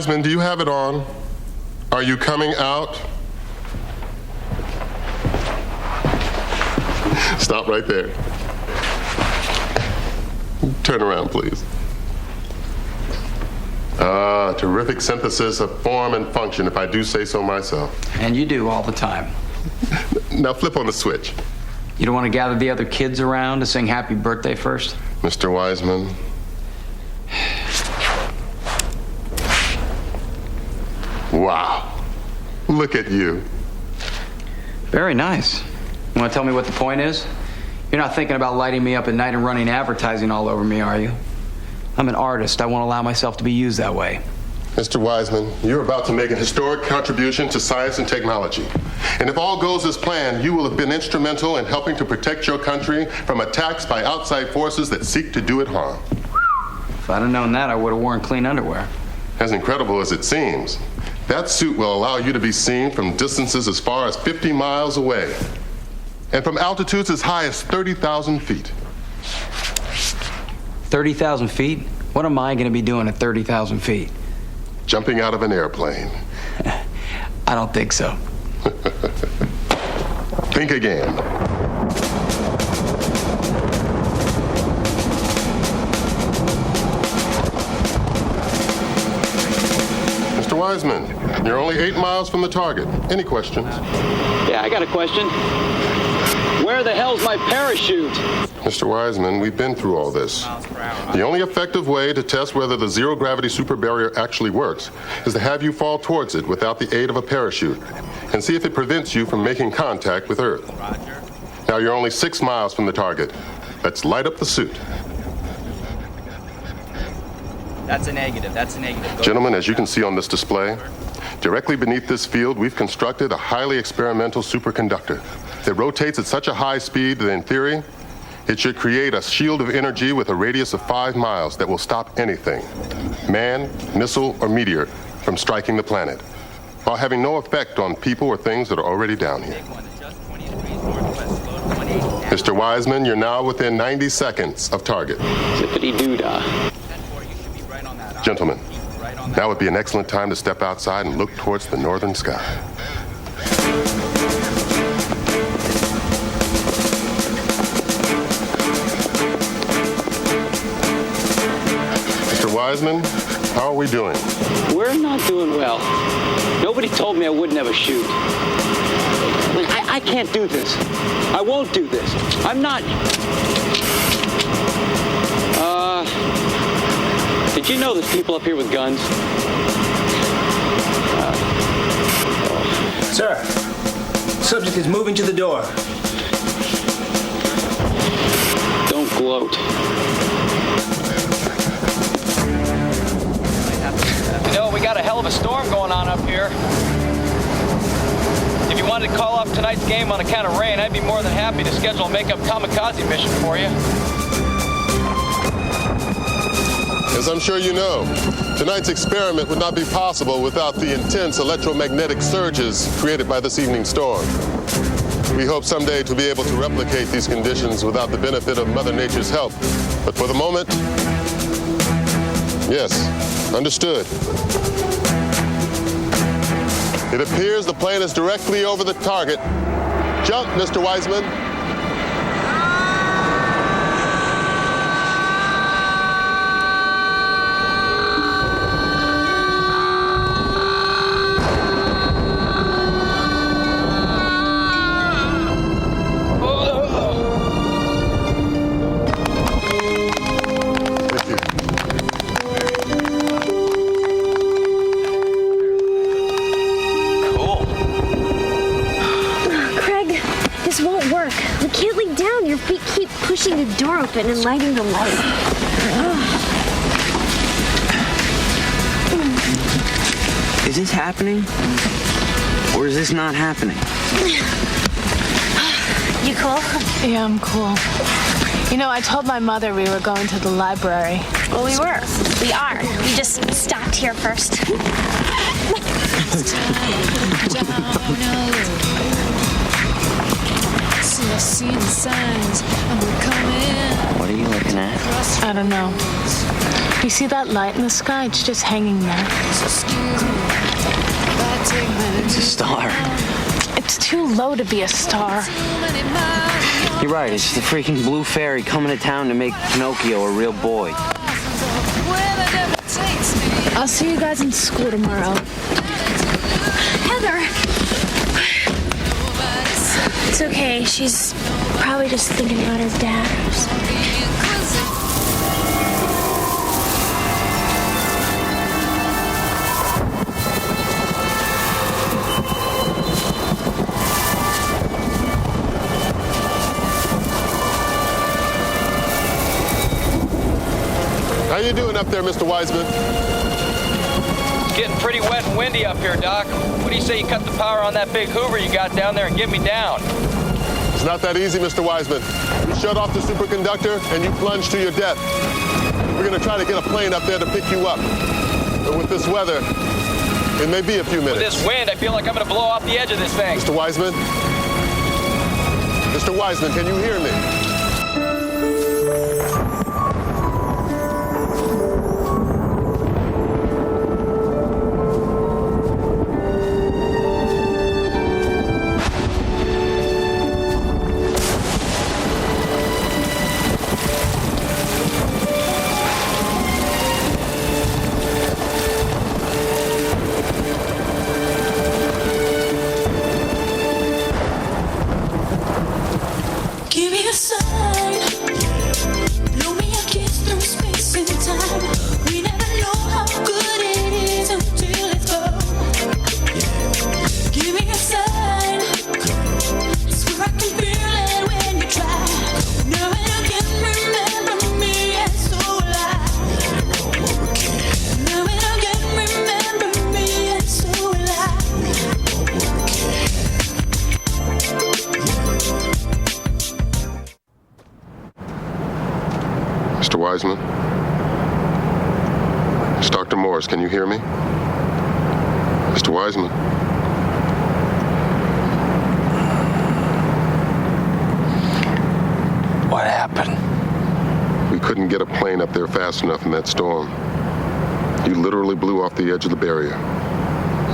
Wiseman, do you have it on? Are you coming out? Stop right there. Turn around, please. Terrific synthesis of form and function, if I do say so myself. And you do all the time. Now flip on the switch. You don't want to gather the other kids around to sing happy birthday first? Mr. Wiseman. Wow. Look at you. Very nice. You want to tell me what the point is? You're not thinking about lighting me up at night and running advertising all over me, are you? I'm an artist. I won't allow myself to be used that way. Mr. Wiseman, you're about to make an historic contribution to science and technology. And if all goes as planned, you will have been instrumental in helping to protect your country from attacks by outside forces that seek to do it harm. If I'd have known that, I would have worn clean underwear. As incredible as it seems, that suit will allow you to be seen from distances as far as 50 miles away and from altitudes as high as 30,000 feet. 30,000 feet? What am I going to be doing at 30,000 feet? Jumping out of an airplane. I don't think so. Think again. Mr. Wiseman, you're only 8 miles from the target. Any questions? Yeah, I got a question. Where the hell's my parachute? Mr. Wiseman, we've been through all this. The only effective way to test whether the zero-gravity super barrier actually works is to have you fall towards it without the aid of a parachute and see if it prevents you from making contact with Earth. Now, you're only 6 miles from the target. Let's light up the suit. That's a negative. That's a negative. Gentlemen, as you can see on this display, directly beneath this field, we've constructed a highly experimental superconductor that rotates at such a high speed that, in theory, it should create a shield of energy with a radius of 5 miles that will stop anything, man, missile, or meteor, from striking the planet, while having no effect on people or things that are already down here. Mr. Wiseman, you're now within 90 seconds of target. Zippity-doo-dah. Gentlemen, now would be an excellent time to step outside and look towards the northern sky. Mr. Wiseman, how are we doing? We're not doing well. Nobody told me I wouldn't have a shoot. I can't do this. I won't do this. I'm not... Did you know there's people up here with guns? Sir, subject is moving to the door. Don't gloat. You know, we got a hell of a storm going on up here. If you wanted to call off tonight's game on account of rain, I'd be more than happy to schedule a makeup kamikaze mission for you. As I'm sure you know, tonight's experiment would not be possible without the intense electromagnetic surges created by this evening's storm. We hope someday to be able to replicate these conditions without the benefit of Mother Nature's help. But for the moment, yes, understood. It appears the plane is directly over the target. Jump, Mr. Wiseman. Pushing the door open and lighting the light. Is this happening? Or is this not happening? You cool? Yeah, I'm cool. You know, I told my mother we were going to the library. Well, we were. We are. We just stopped here first. see, I see the signs, and we're coming. What are you looking at? I don't know. You see that light in the sky? It's just hanging there. So excuse me, if I take my It's a star. It's too low to be a star. too many miles. You're right, it's the freaking blue fairy coming to town to make Pinocchio a real boy. Where the devil takes me. I'll see you guys in school tomorrow. Heather. It's okay. She's probably just thinking about her dad or something. How you doing up there, Mr. Wiseman? It's getting pretty wet and windy up here, Doc. What do you say you cut the power on that big Hoover you got down there and get me down? It's not that easy, Mr. Wiseman. You shut off the superconductor and you plunge to your death. We're going to try to get a plane up there to pick you up. But with this weather, it may be a few minutes. With this wind, I feel like I'm going to blow off the edge of this thing. Mr. Wiseman? Mr. Wiseman, can you hear me? Give me a sign. Blow me a kiss through space and time. We never know how good it is until it's gone. Give me a sign. Swear I can feel it when you try. Now and again, remember me, and so will I. Now and again, remember me, and so will I. Mr. Wiseman? It's Dr. Morris. Can you hear me? Mr. Wiseman? What happened? We couldn't get a plane up there fast enough in that storm. You literally blew off the edge of the barrier.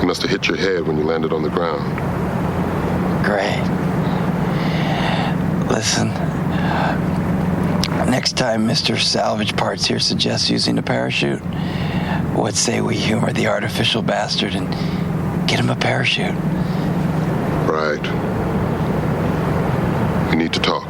You must have hit your head when you landed on the ground. Great. Listen, next time Mr. Salvage Parts here suggests using a parachute, what say we humor the artificial bastard and get him a parachute? Right. We need to talk.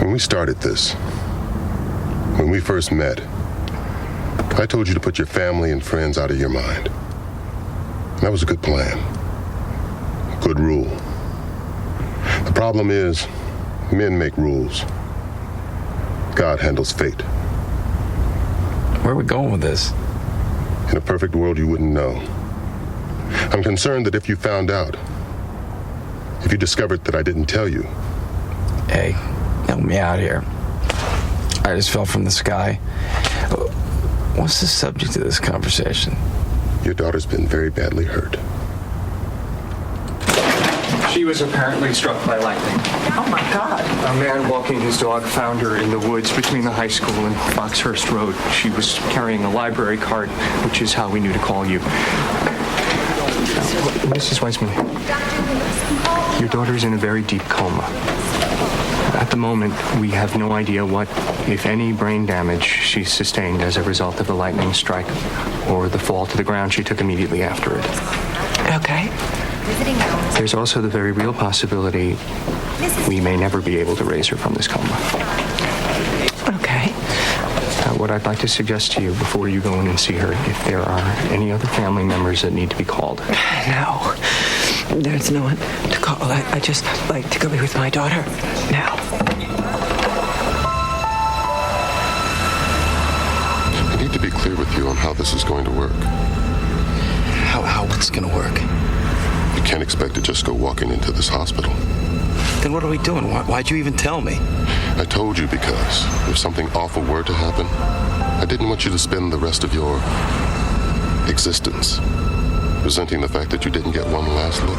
When we started this, when we first met, I told you to put your family and friends out of your mind. That was a good plan. A good rule. The problem is, men make rules. God handles fate. Where are we going with this? In a perfect world, you wouldn't know. I'm concerned that if you found out, if you discovered that I didn't tell you, Hey, help me out here. I just fell from the sky. What's the subject of this conversation? your daughter's been very badly hurt. She was apparently struck by lightning. Oh, my God. A man walking his dog found her in the woods between the high school and Foxhurst Road. She was carrying a library card, which is how we knew to call you. Mrs. Weissman, your daughter's in a very deep coma. At the moment, we have no idea what, if any, brain damage she sustained as a result of the lightning strike or the fall to the ground she took immediately after it. Okay. There's also the very real possibility we may never be able to raise her from this coma. Okay. What I'd like to suggest to you before you go in and see her, if there are any other family members that need to be called. No. There's no one to call. I just like to go be with my daughter now. I need to be clear with you on how this is going to work. it's gonna work. You can't expect to just go walking into this hospital. Then what are we doing? Why'd you even tell me? I told you because if something awful were to happen, I didn't want you to spend the rest of your existence resenting the fact that you didn't get one last look.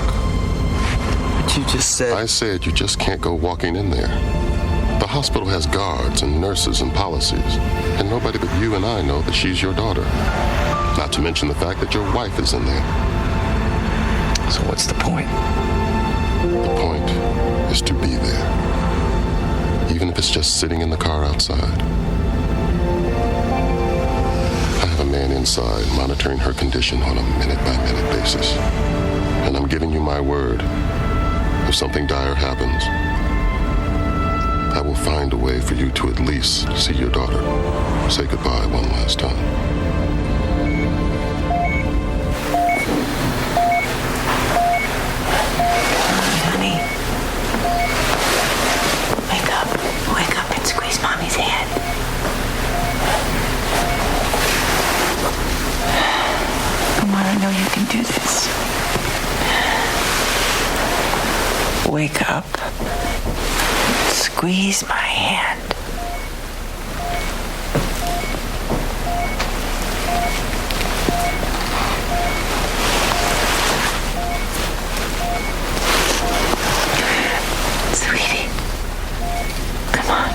But you just said... I said you just can't go walking in there. The hospital has guards and nurses and policies, and nobody but you and I know that she's your daughter. Not to mention the fact that your wife is in there. So what's the point? The point is to be there, even if it's just sitting in the car outside. I have a man inside monitoring her condition on a minute-by-minute basis, and I'm giving you my word. If something dire happens, I will find a way for you to at least see your daughter say goodbye one last time. Mommy's hand. Come on, I know you can do this. Wake up. Squeeze my hand. Sweetie, come on.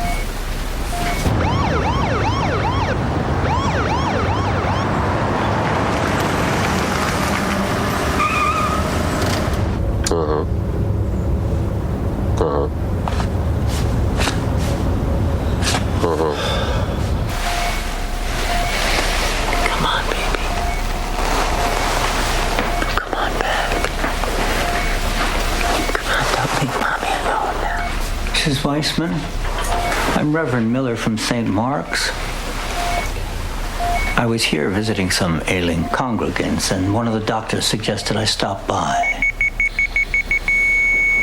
Mrs. Weissman, I'm Reverend Miller from St. Mark's. I was here visiting some ailing congregants, and one of the doctors suggested I stop by.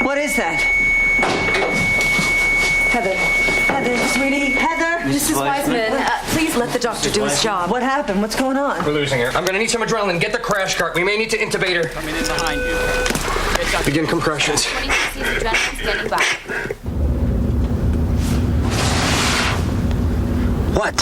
What is that? Heather, sweetie, Heather. Mrs. Weissman, please let the doctor do his job. What happened? What's going on? We're losing her. I'm gonna need some adrenaline. Get the crash cart. We may need to intubate her. Coming in behind you. Begin compressions. Standing by. What?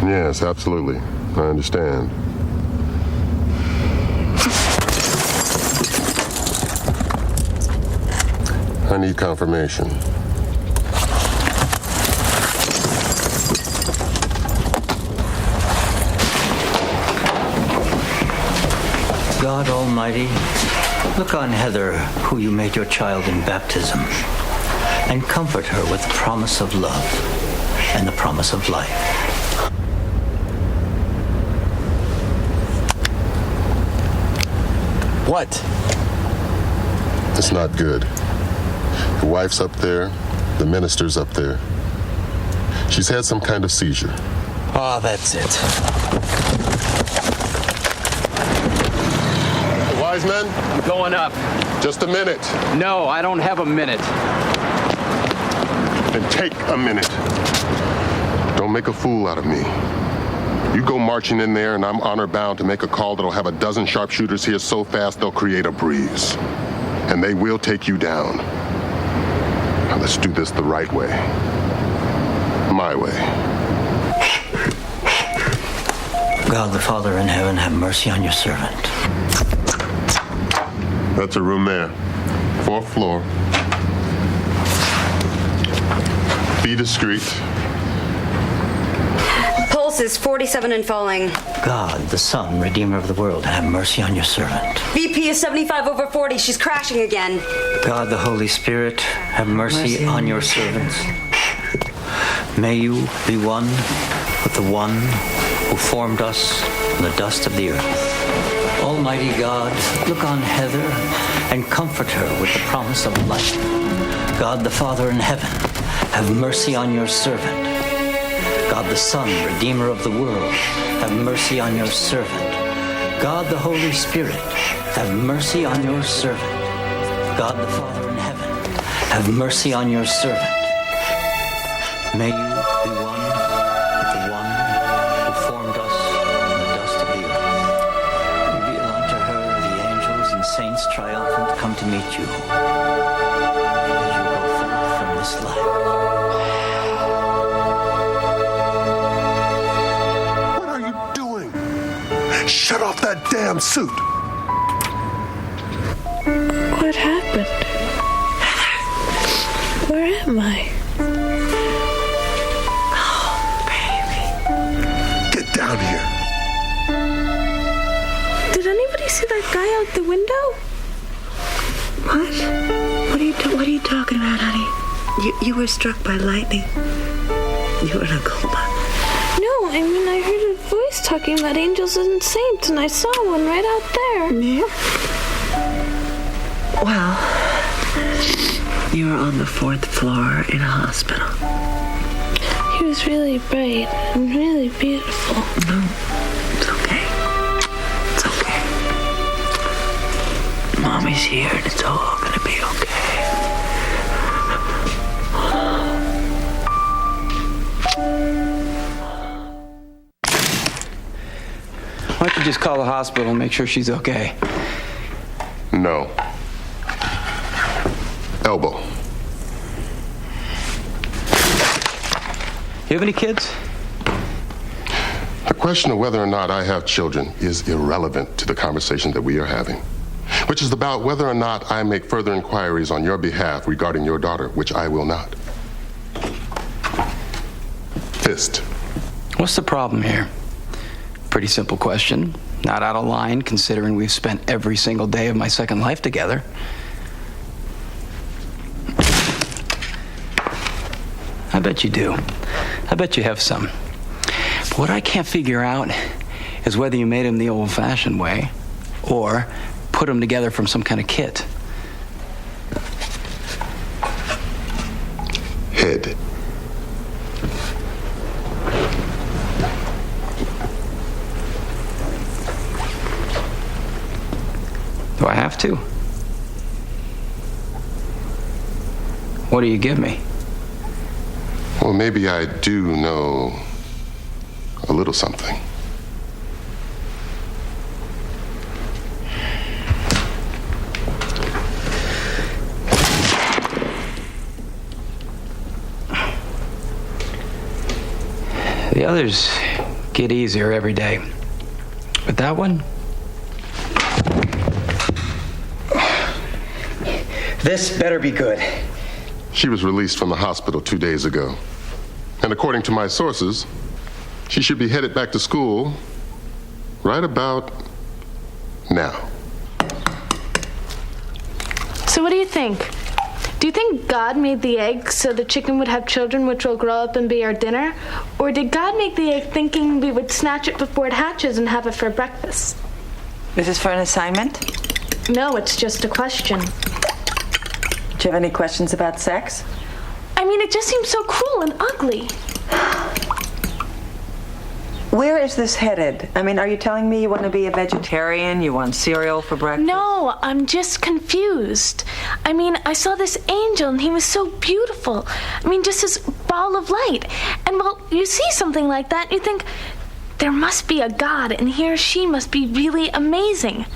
Yes, absolutely. I understand. I need confirmation. God Almighty, look on Heather, who you made your child in baptism, and comfort her with the promise of love and the promise of life. What? It's not good. The wife's up there. The minister's up there. She's had some kind of seizure. Oh, that's it. Wise men? I'm going up. Just a minute. No, I don't have a minute. Then take a minute. Don't make a fool out of me. You go marching in there, and I'm honor-bound to make a call that'll have a dozen sharpshooters here so fast they'll create a breeze. And they will take you down. Now let's do this the right way. My way. God the Father in heaven, have mercy on your servant. That's a room there. 4th floor. Be discreet. Pulse is 47 and falling. God, the Son, Redeemer of the world, have mercy on your servant. BP is 75/40. She's crashing again. God, the Holy Spirit, have mercy on your servants. May you be one with the one who formed us from the dust of the earth. Almighty God, look on Heather and comfort her with the promise of life. God, the Father in heaven, have mercy on your servant. God the Son, Redeemer of the world, have mercy on your servant. God the Holy Spirit, have mercy on your servant. God the Father in heaven, have mercy on your servant. May you be one with the one who formed us from the dust of the earth. Reveal unto her the angels and saints triumphant come to meet you as you go forth from this life. What are you doing? Shut off that damn suit! What happened? Where am I? Get down here. Did anybody see that guy out the window? What? What are you talking about, honey? You were struck by lightning. You were in a coma. No, I mean, I heard a voice talking about angels and saints, and I saw one right out there. Yeah? Well, you were on the 4th floor in a hospital. He was really bright and really beautiful. No, it's okay. It's okay. Mommy's here and it's all gonna be okay. Why don't you just call the hospital and make sure she's okay? No. Elbow. You have any kids? The question of whether or not I have children is irrelevant to the conversation that we are having, which is about whether or not I make further inquiries on your behalf regarding your daughter, which I will not. Fist. What's the problem here? Pretty simple question. Not out of line, considering we've spent every single day of my second life together. I bet you do. I bet you have some. But what I can't figure out is whether you made them the old-fashioned way or put them together from some kind of kit. Head. Do I have to? What do you give me? Well, maybe I do know a little something. The others get easier every day. But that one? This better be good. She was released from the hospital 2 days ago. And according to my sources, she should be headed back to school right about now. So what do you think? Do you think God made the egg so the chicken would have children which will grow up and be our dinner? Or did God make the egg thinking we would snatch it before it hatches and have it for breakfast? Is this for an assignment? No, it's just a question. Do you have any questions about sex? I mean, it just seems so cruel and ugly. Where is this headed? I mean, are you telling me you want to be a vegetarian? You want cereal for breakfast? No, I'm just confused. I mean, I saw this angel and he was so beautiful. I mean, just this ball of light. And well, you see something like that, you think, there must be a God and he or she must be really amazing.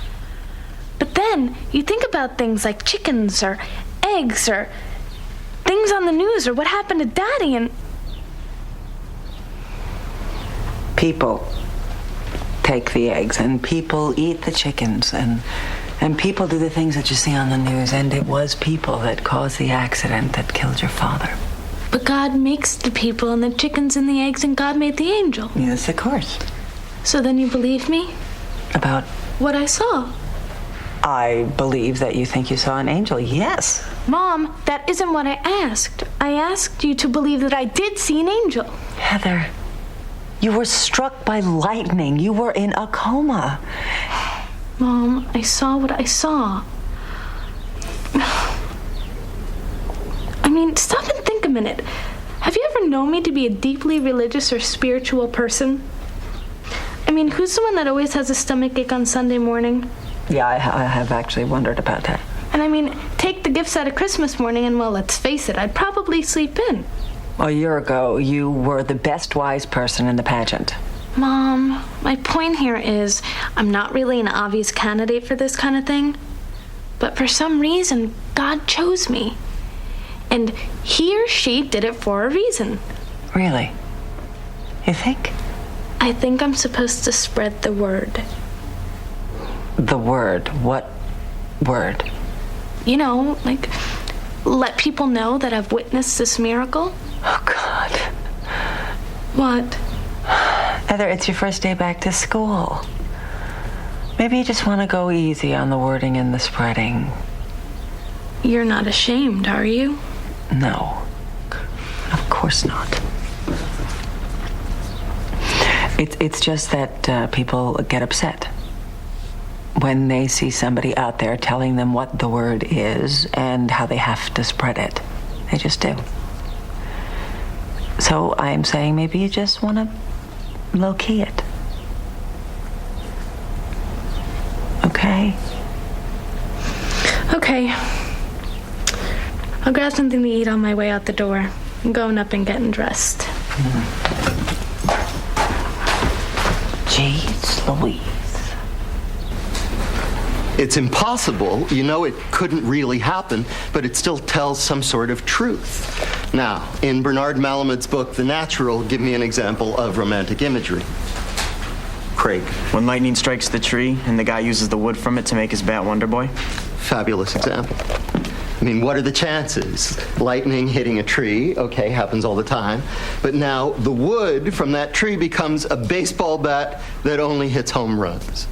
But then you think about things like chickens or eggs or things on the news or what happened to Daddy and... People take the eggs and people eat the chickens and people do the things that you see on the news, and it was people that caused the accident that killed your father. But God makes the people and the chickens and the eggs, and God made the angel. Yes, of course. So then you believe me? About? What I saw. I believe that you think you saw an angel, yes. Mom, that isn't what I asked. I asked you to believe that I did see an angel. Heather, you were struck by lightning. You were in a coma. Mom, I saw what I saw. I mean, stop and think a minute. Have you ever known me to be a deeply religious or spiritual person? I mean, who's the one that always has a stomachache on Sunday morning? Yeah, I have actually wondered about that. And I mean, take the gifts out of Christmas morning and, well, let's face it, I'd probably sleep in. A year ago, you were the best wise person in the pageant. Mom, my point here is I'm not really an obvious candidate for this kind of thing. But for some reason, God chose me. And he or she did it for a reason. Really? You think? I think I'm supposed to spread the word. The word? What word? You know, like, let people know that I've witnessed this miracle. Oh, God. What? Heather, it's your first day back to school. Maybe you just want to go easy on the wording and the spreading. You're not ashamed, are you? No. Of course not. It's just that people get upset when they see somebody out there telling them what the word is and how they have to spread it. They just do. So I'm saying maybe you just want to low-key it. Okay? Okay. I'll grab something to eat on my way out the door. I'm going up and getting dressed. Jeez Louise. It's impossible. You know it couldn't really happen, but it still tells some sort of truth. Now, in Bernard Malamud's book, The Natural, give me an example of romantic imagery. Craig. When lightning strikes the tree and the guy uses the wood from it to make his bat Wonder Boy? Fabulous example. I mean, what are the chances? Lightning hitting a tree, okay, happens all the time. But now the wood from that tree becomes a baseball bat that only hits home runs.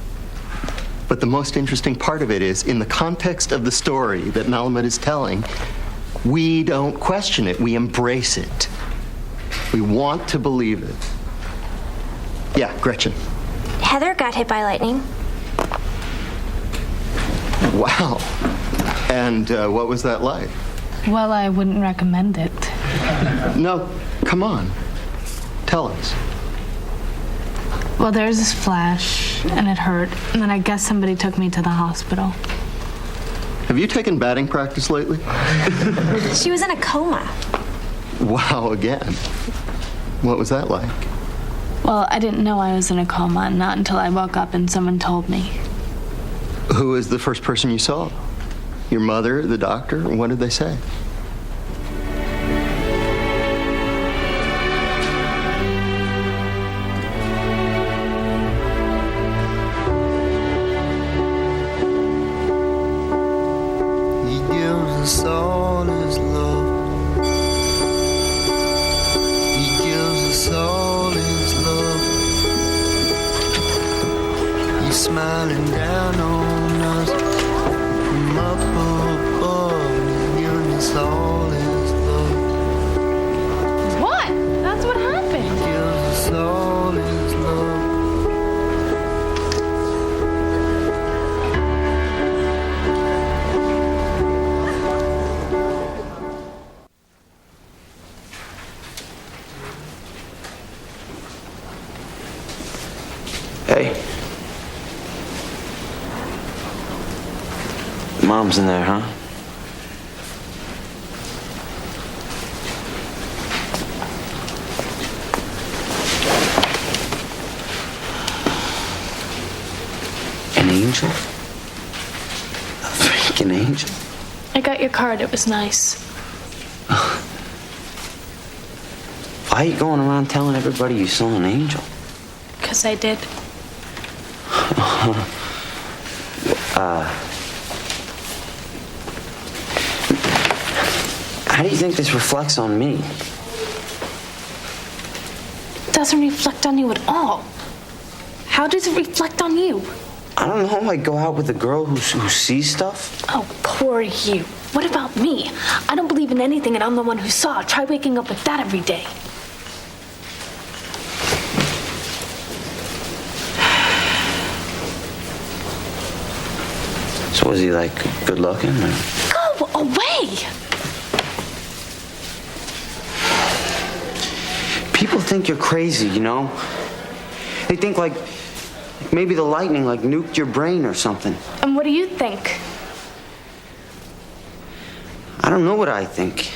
But the most interesting part of it is, in the context of the story that Malamud is telling, we don't question it, we embrace it. We want to believe it. Yeah, Gretchen. Heather got hit by lightning. Wow. And what was that like? Well, I wouldn't recommend it. No, come on. Tell us. Well, there was this flash, and it hurt, and then I guess somebody took me to the hospital. Have you taken batting practice lately? She was in a coma. Wow, again. What was that like? Well, I didn't know I was in a coma, not until I woke up and someone told me. Who was the first person you saw? Your mother, the doctor? What did they say? He gives us all his love. He gives us all his love. He's smiling down on us from up above. He's giving us all his love. What? That's what happened. He gives us all his love. Hey. Mom's in there, huh? An angel? A freaking angel? I got your card. It was nice. Why are you going around telling everybody you saw an angel? 'Cause I did. How do you think this reflects on me? It doesn't reflect on you at all. How does it reflect on you? I don't know, like go out with a girl who sees stuff? Oh, poor you. What about me? I don't believe in anything and I'm the one who saw. Try waking up with that every day. So was he like good looking or? Go away! People think you're crazy, you know? They think like maybe the lightning like nuked your brain or something. And what do you think? I don't know what I think.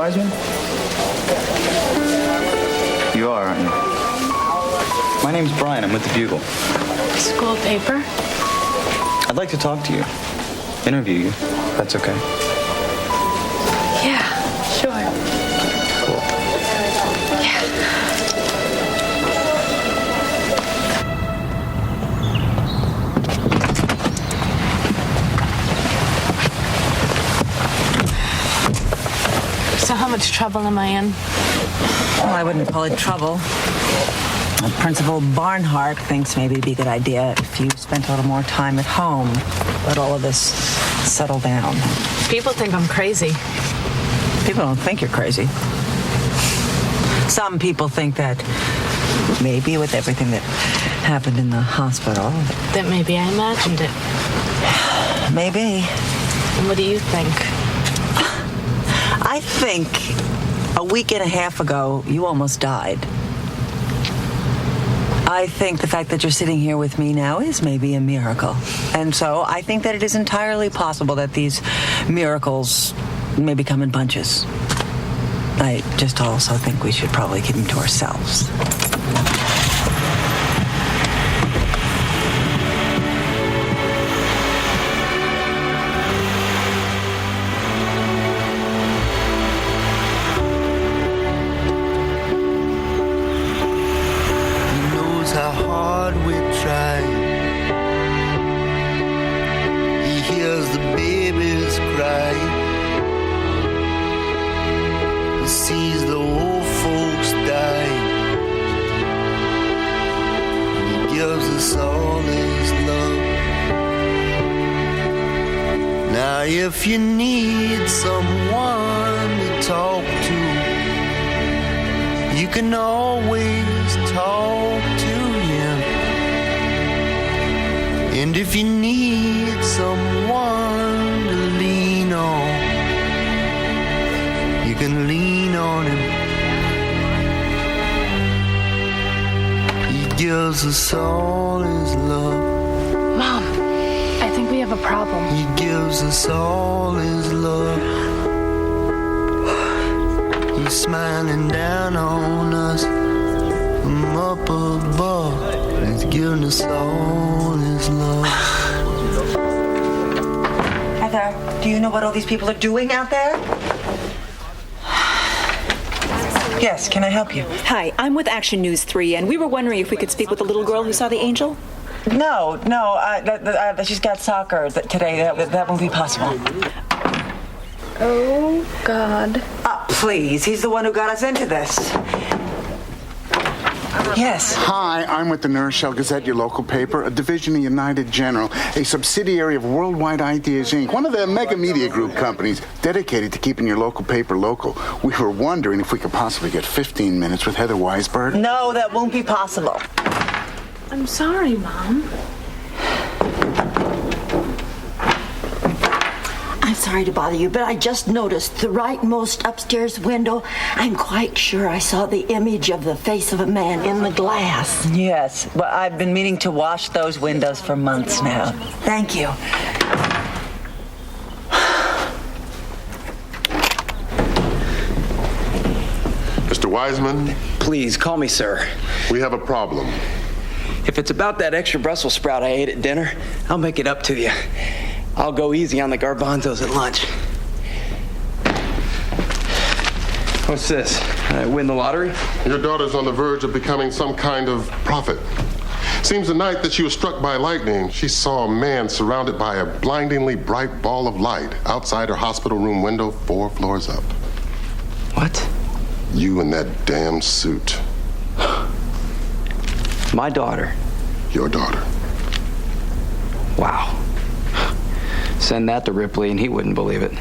Wiseman? You are, aren't you? My name's Brian. I'm with the Bugle. School paper? I'd like to talk to you. Interview you. That's okay. Yeah, sure. Cool. Yeah. So how much trouble am I in? Well, I wouldn't call it trouble. Principal Barnhart thinks maybe it'd be a good idea if you spent a little more time at home. Let all of this settle down. People think I'm crazy. People don't think you're crazy. Some people think that maybe with everything that happened in the hospital. That maybe I imagined it. Maybe. And what do you think? I think a week and a half ago, you almost died. I think the fact that you're sitting here with me now is maybe a miracle. And so I think that it is entirely possible that these miracles may come in bunches. I just also think we should probably keep them to ourselves. How hard we try. He hears the babies cry. He sees the old folks die. He gives us all his love. Now if you need someone to talk to, you can always talk to him. And if you need someone to lean on, you can lean on him. He gives us all his love. Mom, I think we have a problem. He gives us all his love. He's smiling down on us from up above. He's giving us all his love. Heather, do you know what all these people are doing out there? Yes, can I help you? Hi, I'm with Action News 3, and we were wondering if we could speak with the little girl who saw the angel. No, she's got soccer today. That won't be possible. Oh, God. Please, he's the one who got us into this. Yes. Hi, I'm with the New Rochelle Gazette, your local paper, a division of United General, a subsidiary of Worldwide Ideas, Inc., one of the mega media group companies dedicated to keeping your local paper local. We were wondering if we could possibly get 15 minutes with Heather Weisberg. No, that won't be possible. I'm sorry, Mom. I'm sorry to bother you, but I just noticed the rightmost upstairs window. I'm quite sure I saw the image of the face of a man in the glass. Yes, well, I've been meaning to wash those windows for months now. Thank you. Mr. Wiseman? Please, call me sir. We have a problem. If it's about that extra Brussels sprout I ate at dinner, I'll make it up to you. I'll go easy on the garbanzos at lunch. What's this? I win the lottery? Your daughter's on the verge of becoming some kind of prophet. Seems the night that she was struck by lightning, she saw a man surrounded by a blindingly bright ball of light outside her hospital room window 4 floors up. What? You in that damn suit. My daughter. Your daughter. Wow. Send that to Ripley and he wouldn't believe it.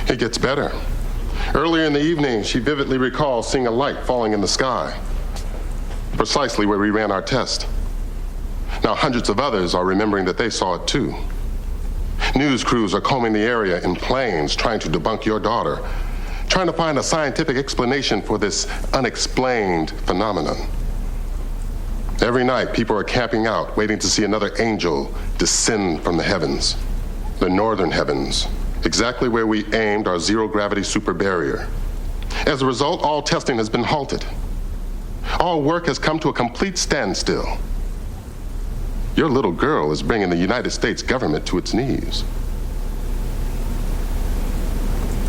It gets better. Earlier in the evening, she vividly recalls seeing a light falling in the sky, precisely where we ran our test. Now, hundreds of others are remembering that they saw it too. News crews are combing the area in planes trying to debunk your daughter, trying to find a scientific explanation for this unexplained phenomenon. Every night, people are camping out, waiting to see another angel descend from the heavens, the northern heavens, exactly where we aimed our zero-gravity super barrier. As a result, all testing has been halted. All work has come to a complete standstill. Your little girl is bringing the United States government to its knees.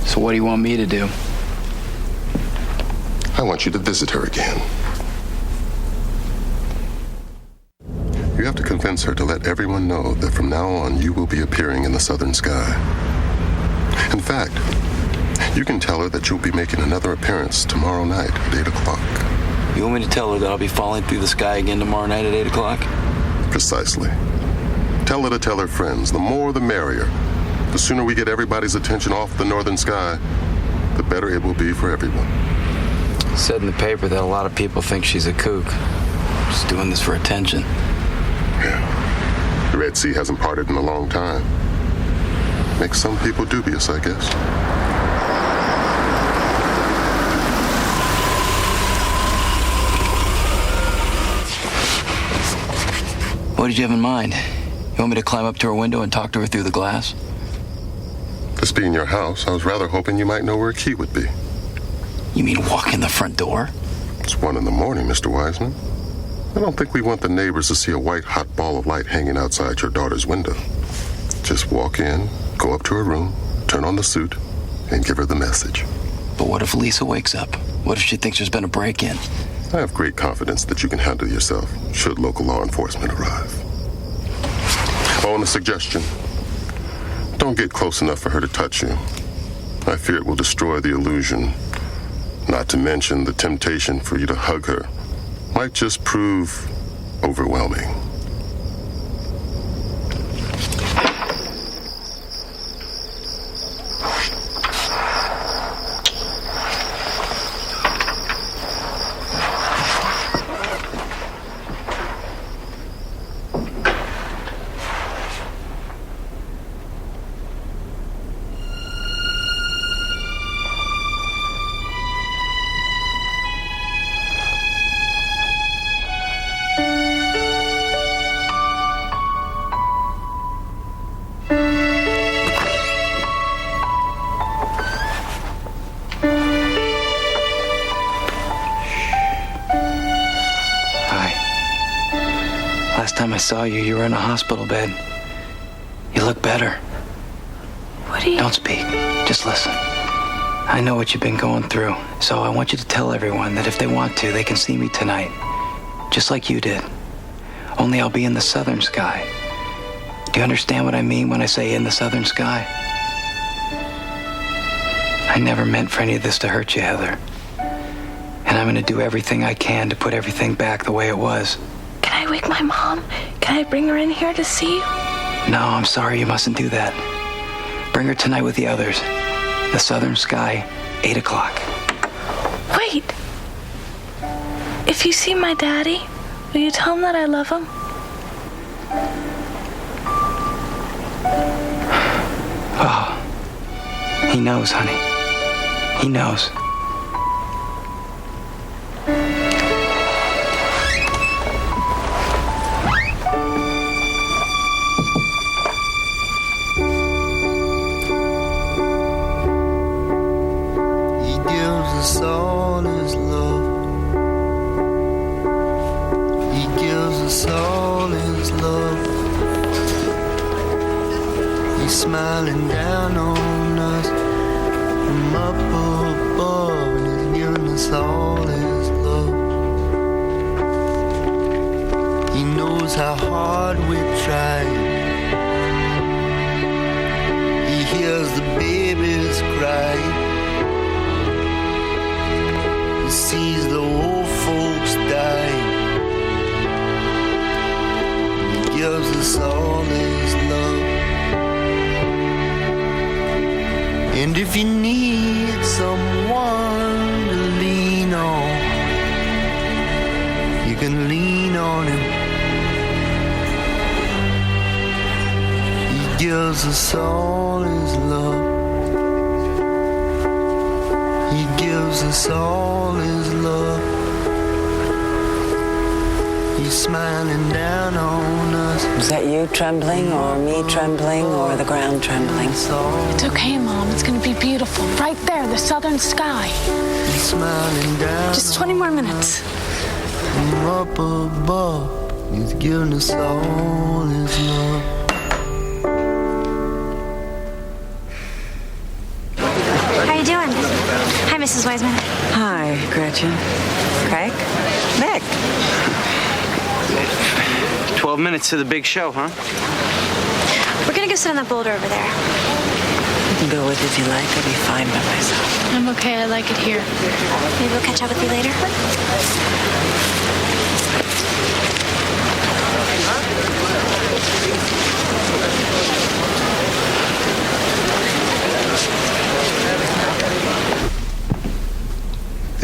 So what do you want me to do? I want you to visit her again. You have to convince her to let everyone know that from now on you will be appearing in the southern sky. In fact, you can tell her that you'll be making another appearance tomorrow night at 8 o'clock. You want me to tell her that I'll be falling through the sky again tomorrow night at 8 o'clock? Precisely. Tell her to tell her friends. The more, the merrier. The sooner we get everybody's attention off the northern sky, the better it will be for everyone. It said in the paper that a lot of people think she's a kook. Just doing this for attention. Yeah. The Red Sea hasn't parted in a long time. Makes some people dubious, I guess. What did you have in mind? You want me to climb up to her window and talk to her through the glass? This being your house, I was rather hoping you might know where a key would be. You mean walk in the front door? It's 1 in the morning, Mr. Wiseman. I don't think we want the neighbors to see a white hot ball of light hanging outside your daughter's window. Just walk in, go up to her room, turn on the suit, and give her the message. But what if Lisa wakes up? What if she thinks there's been a break-in? I have great confidence that you can handle yourself should local law enforcement arrive. Oh, and a suggestion. Don't get close enough for her to touch you. I fear it will destroy the illusion. Not to mention the temptation for you to hug her might just prove overwhelming. Last time I saw you, you were in a hospital bed. You look better. What do you... Don't speak. Just listen. I know what you've been going through, so I want you to tell everyone that if they want to, they can see me tonight. Just like you did. Only I'll be in the southern sky. Do you understand what I mean when I say in the southern sky? I never meant for any of this to hurt you, Heather. And I'm going to do everything I can to put everything back the way it was. Can I wake my mom? Can I bring her in here to see you? No, I'm sorry, you mustn't do that. Bring her tonight with the others. The southern sky, 8 o'clock. Wait. If you see my daddy, will you tell him that I love him? Oh, he knows, honey. He knows. Us all his love. He gives us all his love. He's smiling down on us from up above, and he's giving us all his love. He knows how hard we try. He hears the babies cry. He sees the old folks die. He gives us all his love. And if you need someone to lean on, you can lean on him. He gives us all his love. He gives us all his love. He smiling down on us. Was that you trembling, or me trembling, or the ground trembling? It's okay, Mom. It's gonna be beautiful. Right there, the southern sky. Smiling down. Just 20 more minutes. From up above, he's giving us all his love. How you doing? Hi, Mrs. Wiseman. Hi, Gretchen. Craig? Nick. 12 minutes to the big show, huh? We're gonna go sit on that boulder over there. You can go with if you like. I'll be fine by myself. I'm okay. I like it here. Maybe we'll catch up with you later.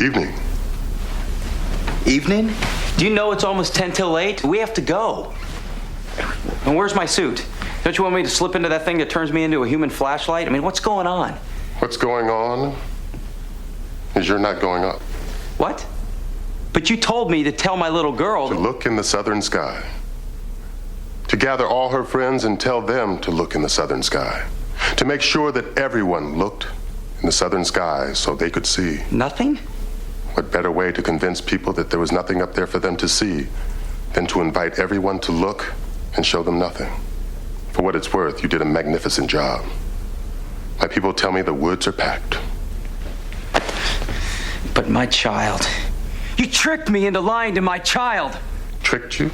Evening. Evening? Do you know it's almost 10 till 8? We have to go. And where's my suit? Don't you want me to slip into that thing that turns me into a human flashlight? I mean, what's going on? What's going on is you're not going up. What? But you told me to tell my little girl to look in the southern sky. To gather all her friends and tell them to look in the southern sky. To make sure that everyone looked in the southern sky so they could see. Nothing? What better way to convince people that there was nothing up there for them to see than to invite everyone to look and show them nothing? For what it's worth, you did a magnificent job. My people tell me the woods are packed. But my child. You tricked me into lying to my child. Tricked you?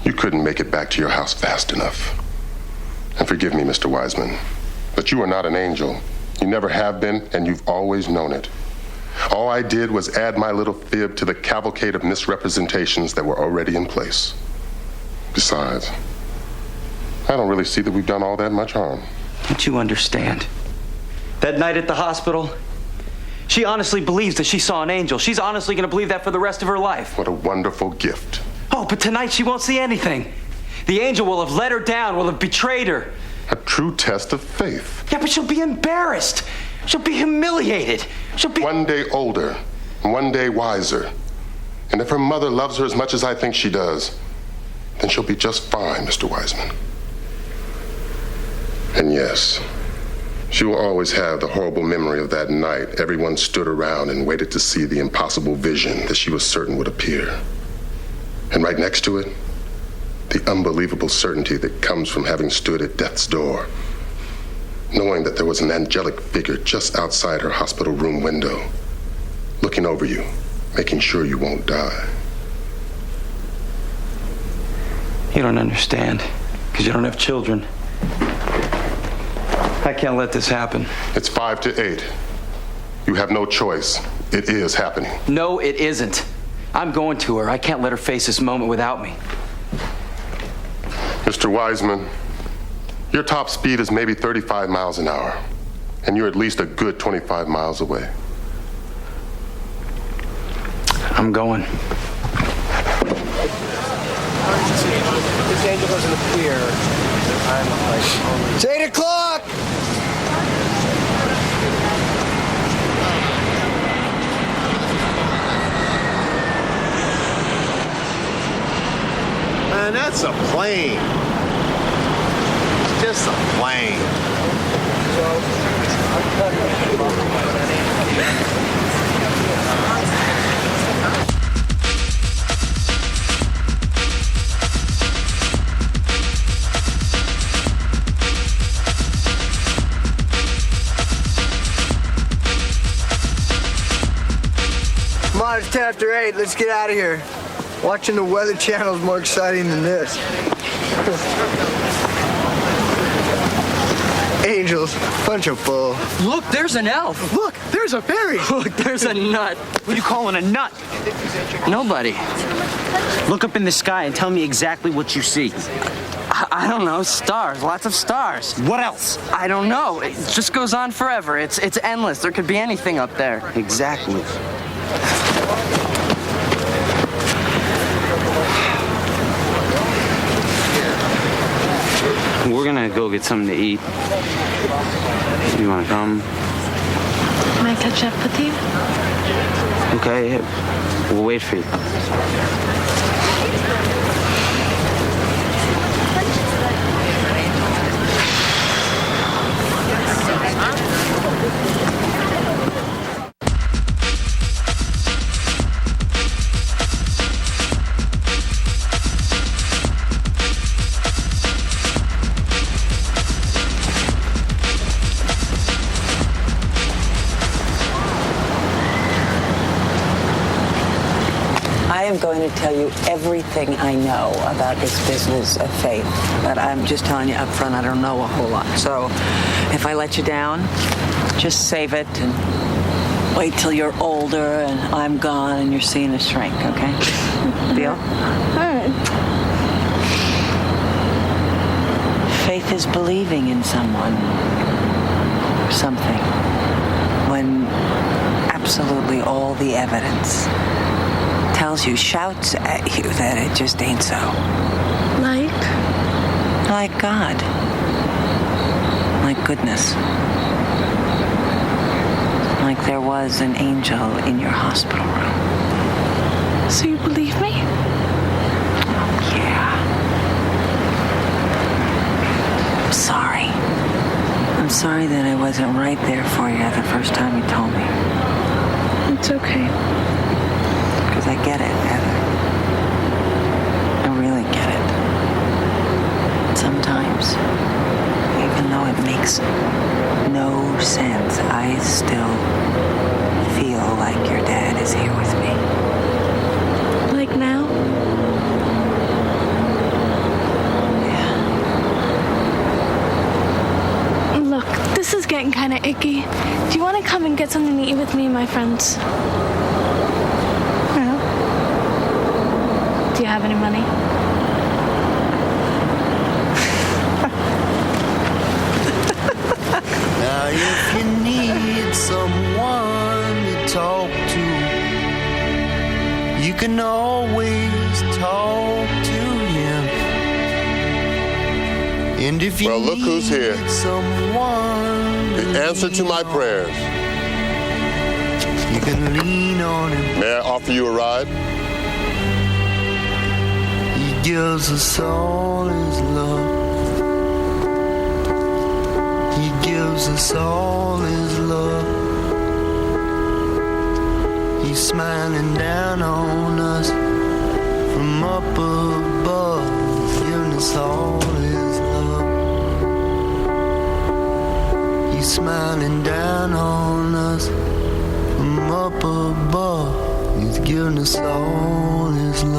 You couldn't make it back to your house fast enough. And forgive me, Mr. Wiseman, but you are not an angel. You never have been, and you've always known it. All I did was add my little fib to the cavalcade of misrepresentations that were already in place. Besides, I don't really see that we've done all that much harm. Don't you understand? That night at the hospital, she honestly believes that she saw an angel. She's honestly going to believe that for the rest of her life. What a wonderful gift. Oh, but tonight she won't see anything. The angel will have let her down, will have betrayed her. A true test of faith. Yeah, but she'll be embarrassed. She'll be humiliated. She'll be... One day older, one day wiser. And if her mother loves her as much as I think she does, then she'll be just fine, Mr. Wiseman. And yes, she will always have the horrible memory of that night everyone stood around and waited to see the impossible vision that she was certain would appear. And right next to it, the unbelievable certainty that comes from having stood at death's door, knowing that there was an angelic figure just outside her hospital room window, looking over you, making sure you won't die. You don't understand, because you don't have children. I can't let this happen. It's 5 to 8. You have no choice. It is happening. No, it isn't. I'm going to her. I can't let her face this moment without me. Mr. Wiseman, your top speed is maybe 35 miles an hour, and you're at least a good 25 miles away. I'm going. This angel doesn't appear. It's 8 o'clock! Man, that's a plane. It's just a plane. Come on, it's 10 after 8. Let's get out of here. Watching the Weather Channel is more exciting than this. Angels, bunch of bull. Look, there's an elf. Look, there's a fairy. Look, there's a nut. What are you calling a nut? Nobody. Look up in the sky and tell me exactly what you see. I don't know. Stars. Lots of stars. What else? I don't know. It just goes on forever. It's endless. There could be anything up there. Exactly. We're gonna go get something to eat. You wanna come? Can I catch up with you? Okay, we'll wait for you. I am going to tell you everything I know about this business of faith, but I'm just telling you up front, I don't know a whole lot. So if I let you down, just save it and wait till you're older and I'm gone and you're seeing a shrink, okay? Deal? All right. Faith is believing in someone or something when absolutely all the evidence tells you, shouts at you that it just ain't so. Like God. Like goodness. Like there was an angel in your hospital room. So you believe me? Yeah. I'm sorry. I'm sorry that I wasn't right there for you the first time you told me. It's okay. Because I get it, Heather. I really get it. Sometimes, even though it makes no sense, I still feel like your dad is here with me. Like now? Yeah. Look, this is getting kind of icky. Do you want to come and get something to eat with me and my friends? Do you have any money? Now, if you need someone to talk to, you can always talk to him. And if you Look who's here. someone The answer to my prayers. you can lean on him. May I offer you a ride? He gives us all his love. He gives us all his love. He's smiling down on us from up above. He's giving us all his love. He's smiling down on us from up above. He's giving us all his love.